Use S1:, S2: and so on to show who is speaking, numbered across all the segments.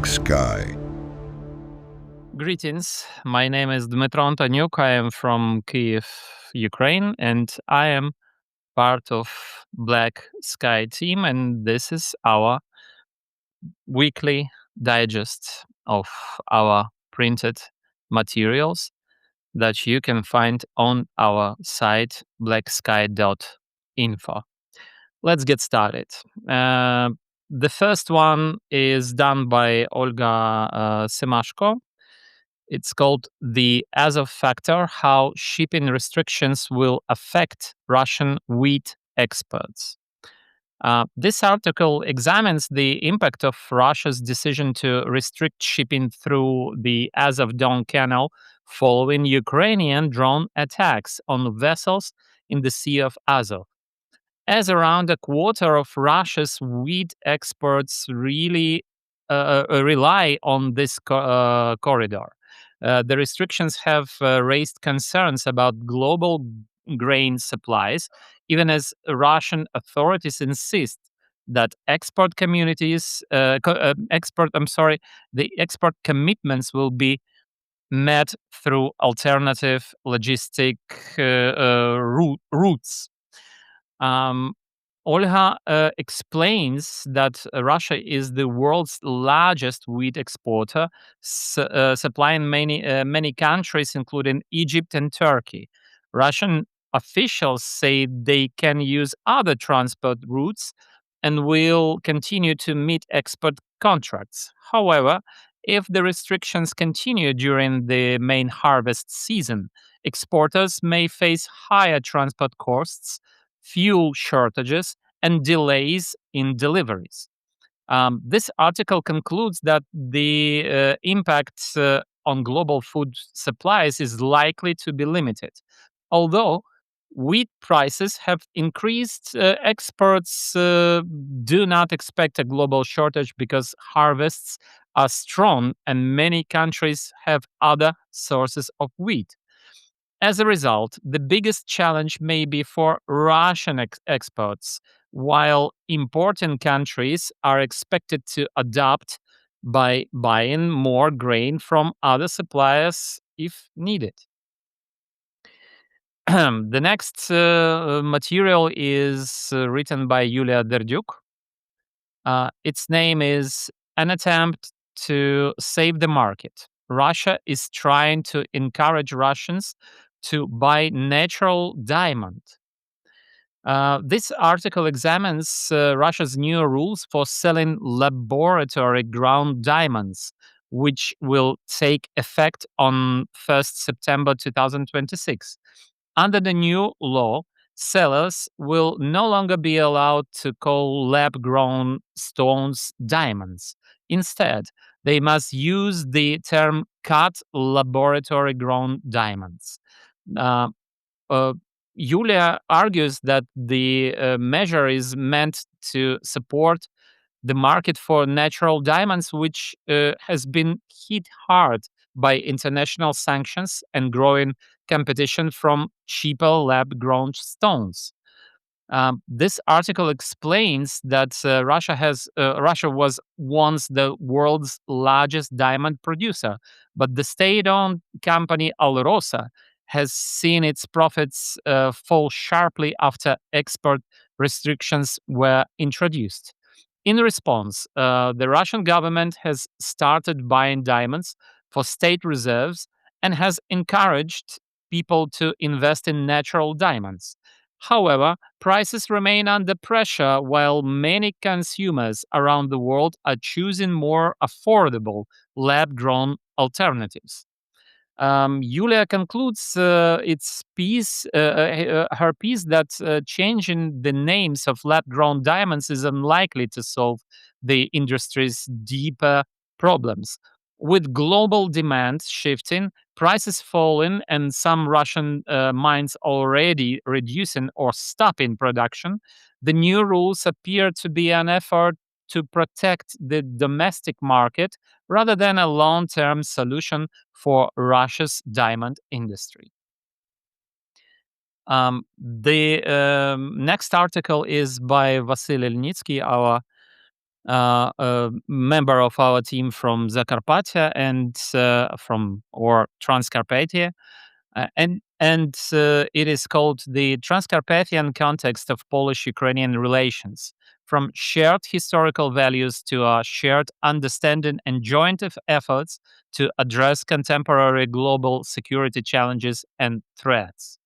S1: black sky.
S2: Greetings. My name is Dmytro Antoniuk. I am from Kiev, Ukraine, and I am part of Black Sky team. And this is our weekly digest of our printed materials that you can find on our site blacksky.info. Let's get started. Uh, the first one is done by Olga Semashko. It's called The Azov Factor: How Shipping Restrictions Will Affect Russian Wheat Exports. This article examines the impact of Russia's decision to restrict shipping through the Azov-Don Canal following Ukrainian drone attacks on vessels in the Sea of Azov. As around a quarter of Russia's wheat exports really rely on this corridor. The restrictions have raised concerns about global grain supplies, even as Russian authorities insist that the export commitments will be met through alternative logistic routes. Um, Olha explains that Russia is the world's largest wheat exporter, supplying many countries, including Egypt and Turkey. Russian officials say they can use other transport routes and will continue to meet export contracts. However, if the restrictions continue during the main harvest season, exporters may face higher transport costs, fuel shortages, and delays in deliveries. This article concludes that the impact on global food supplies is likely to be limited. Although wheat prices have increased, experts do not expect a global shortage because harvests are strong and many countries have other sources of wheat. As a result, the biggest challenge may be for Russian exports, while important countries are expected to adapt by buying more grain from other suppliers if needed. The next material is written by Yulia Derdyuk. Its name is An Attempt to Save the Market. Russia is trying to encourage Russians to buy natural diamond. This article examines Russia's new rules for selling laboratory ground diamonds, which will take effect on 1st September 2026. Under the new law, sellers will no longer be allowed to call lab grown stones diamonds. Instead, they must use the term cut laboratory grown diamonds. Uh, uh, Yulia argues that the measure is meant to support the market for natural diamonds, which has been hit hard by international sanctions and growing competition from cheaper lab grown stones. This article explains that Russia was once the world's largest diamond producer, but the state-owned company Alrosa has seen its profits fall sharply after export restrictions were introduced. In response, the Russian government has started buying diamonds for state reserves and has encouraged people to invest in natural diamonds. However, prices remain under pressure while many consumers around the world are choosing more affordable lab grown alternatives. Yulia concludes her piece that changing the names of lab-grown diamonds is unlikely to solve the industry's deeper problems. With global demand shifting, prices falling, and some Russian mines already reducing or stopping production, the new rules appear to be an effort to protect the domestic market rather than a long term solution for Russia's diamond industry. The next article is by Vasily Lnitsky, our a member of our team from Zakarpattia and from or Transcarpathia, and it is called the Transcarpathian context of Polish-Ukrainian relations, from shared historical values to a shared understanding and joint efforts to address contemporary global security challenges and threats.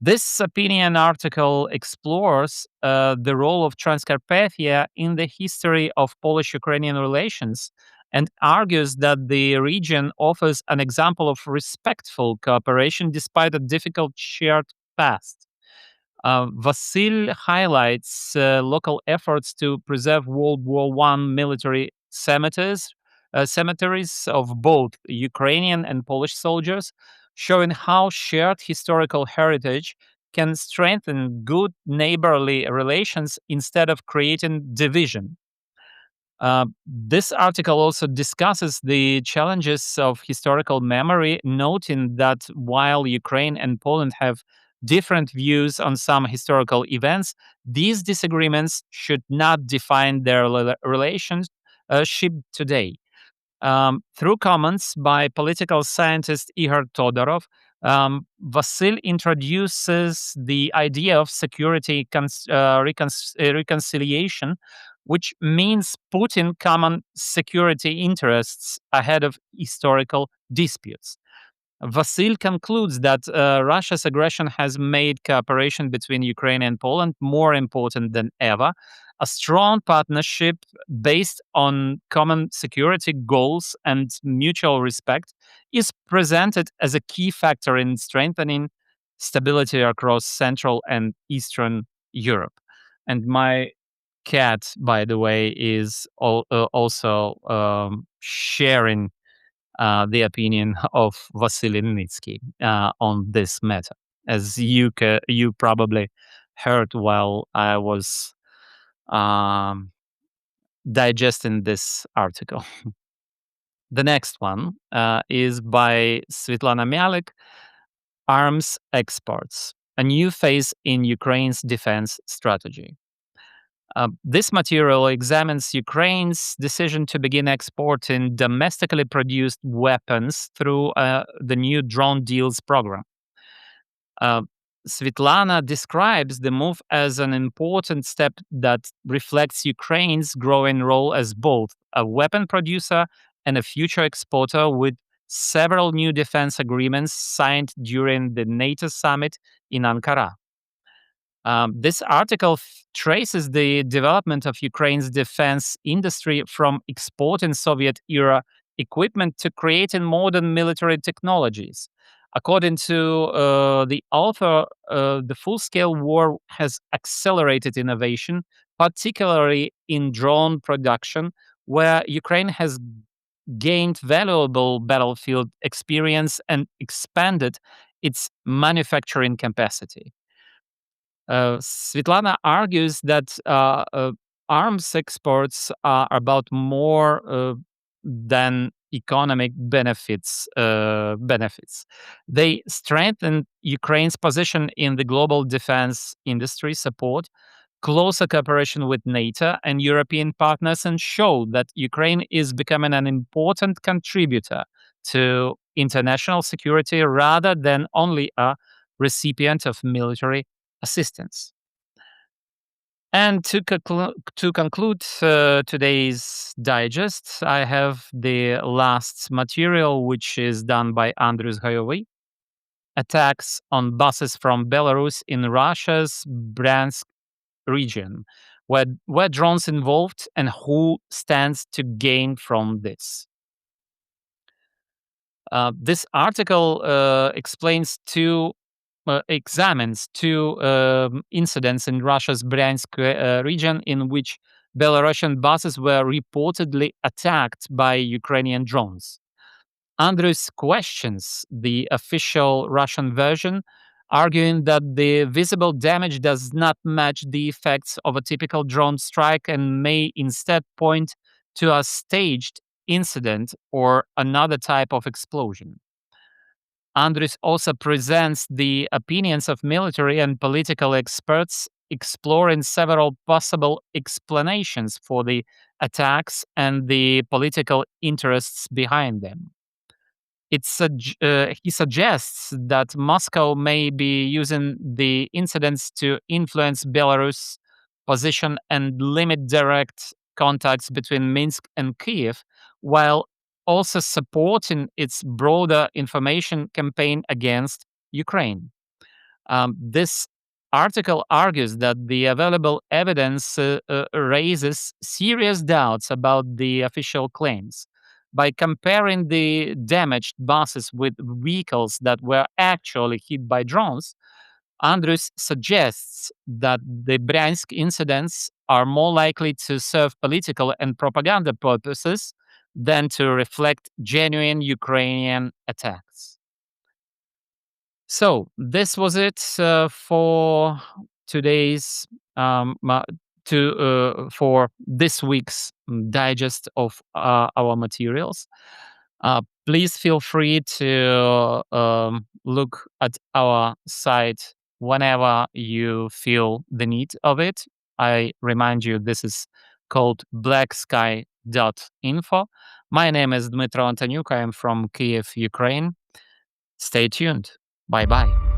S2: This opinion article explores the role of Transcarpathia in the history of Polish Ukrainian relations and argues that the region offers an example of respectful cooperation despite a difficult shared past. Vasil highlights local efforts to preserve World War One military cemeteries of both Ukrainian and Polish soldiers, showing how shared historical heritage can strengthen good neighborly relations instead of creating division. This article also discusses the challenges of historical memory, noting that while Ukraine and Poland have different views on some historical events, these disagreements should not define their relationship today. Through comments by political scientist Ihor Todorov, Vasil introduces the idea of security reconciliation, which means putting common security interests ahead of historical disputes. Vasil concludes that Russia's aggression has made cooperation between Ukraine and Poland more important than ever. A strong partnership based on common security goals and mutual respect is presented as a key factor in strengthening stability across Central and Eastern Europe. And my cat, by the way, is also sharing the opinion of Vasily Nitsky on this matter, as you probably heard while I was um, digesting this article. The next one is by Svetlana Mialik, Arms Exports, a new phase in Ukraine's defense strategy. This material examines Ukraine's decision to begin exporting domestically produced weapons through the new drone deals program. Uh, Svetlana describes the move as an important step that reflects Ukraine's growing role as both a weapon producer and a future exporter, with several new defense agreements signed during the NATO summit in Ankara. This article traces the development of Ukraine's defense industry from exporting Soviet era equipment to creating modern military technologies. According to the author, the full scale war has accelerated innovation, particularly in drone production, where Ukraine has gained valuable battlefield experience and expanded its manufacturing capacity. Svetlana argues that arms exports are about more than economic benefits. They strengthen Ukraine's position in the global defense industry, support closer cooperation with NATO and European partners, and show that Ukraine is becoming an important contributor to international security rather than only a recipient of military assistance. And to conclude today's digest, I have the last material, which is done by Andrius Gajovi, attacks on buses from Belarus in Russia's Bryansk region, where drones involved and who stands to gain from this. This article examines two incidents in Russia's Bryansk region in which Belarusian buses were reportedly attacked by Ukrainian drones. Andrews questions the official Russian version, arguing that the visible damage does not match the effects of a typical drone strike and may instead point to a staged incident or another type of explosion. Andres also presents the opinions of military and political experts exploring several possible explanations for the attacks and the political interests behind them. He suggests that Moscow may be using the incidents to influence Belarus' position and limit direct contacts between Minsk and Kiev, while also supporting its broader information campaign against Ukraine. This article argues that the available evidence raises serious doubts about the official claims. By comparing the damaged buses with vehicles that were actually hit by drones, Andrus suggests that the Bryansk incidents are more likely to serve political and propaganda purposes than to reflect genuine Ukrainian attacks. So this was it for today's for this week's digest of our materials. Please feel free to look at our site whenever you feel the need of it. I remind you, this is called blacksky.info. My name is Dmytro Antoniuk. I am from Kiev, Ukraine. Stay tuned. Bye bye.